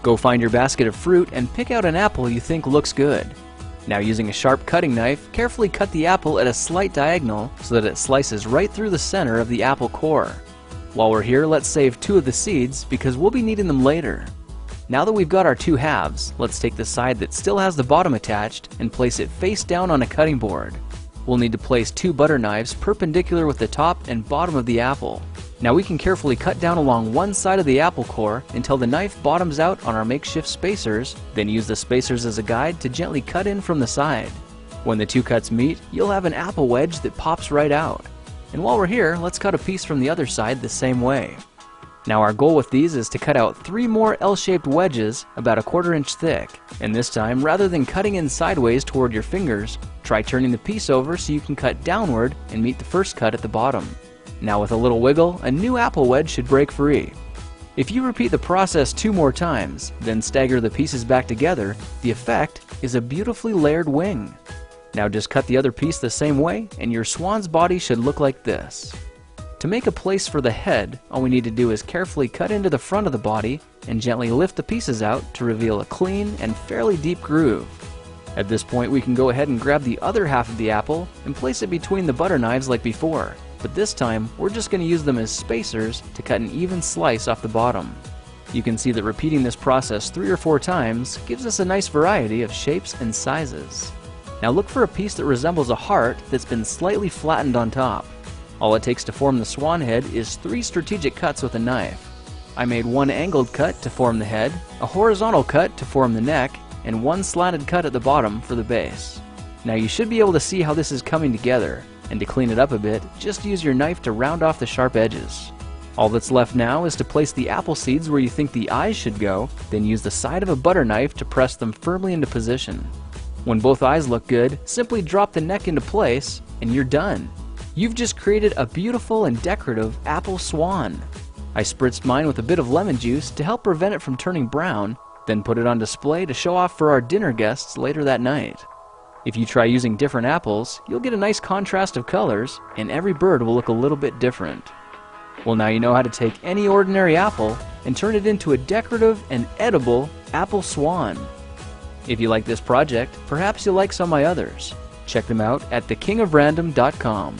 Go find your basket of fruit and pick out an apple you think looks good. Now, using a sharp cutting knife, carefully cut the apple at a slight diagonal so that it slices right through the center of the apple core. While we're here, let's save 2 of the seeds because we'll be needing them later. Now that we've got our 2 halves, let's take the side that still has the bottom attached and place it face down on a cutting board. We'll need to place 2 butter knives perpendicular with the top and bottom of the apple. Now we can carefully cut down along one side of the apple core until the knife bottoms out on our makeshift spacers, then use the spacers as a guide to gently cut in from the side. When the 2 cuts meet, you'll have an apple wedge that pops right out. And while we're here, let's cut a piece from the other side the same way. Now our goal with these is to cut out 3 more L-shaped wedges about 1/4 inch thick. And this time, rather than cutting in sideways toward your fingers, try turning the piece over so you can cut downward and meet the first cut at the bottom. Now with a little wiggle, a new apple wedge should break free. If you repeat the process 2 more times, then stagger the pieces back together, the effect is a beautifully layered wing. Now just cut the other piece the same way and your swan's body should look like this. To make a place for the head, all we need to do is carefully cut into the front of the body and gently lift the pieces out to reveal a clean and fairly deep groove. At this point, we can go ahead and grab the other half of the apple and place it between the butter knives like before, but this time we're just going to use them as spacers to cut an even slice off the bottom. You can see that repeating this process 3 or 4 times gives us a nice variety of shapes and sizes. Now look for a piece that resembles a heart that's been slightly flattened on top. All it takes to form the swan head is 3 strategic cuts with a knife. I made 1 angled cut to form the head, a horizontal cut to form the neck, and 1 slanted cut at the bottom for the base. Now you should be able to see how this is coming together, and to clean it up a bit, just use your knife to round off the sharp edges. All that's left now is to place the apple seeds where you think the eyes should go, then use the side of a butter knife to press them firmly into position. When both eyes look good, simply drop the neck into place, and you're done. You've just created a beautiful and decorative apple swan. I spritzed mine with a bit of lemon juice to help prevent it from turning brown, then put it on display to show off for our dinner guests later that night. If you try using different apples, you'll get a nice contrast of colors, and every bird will look a little bit different. Well, now you know how to take any ordinary apple and turn it into a decorative and edible apple swan. If you like this project, perhaps you'll like some of my others. Check them out at thekingofrandom.com.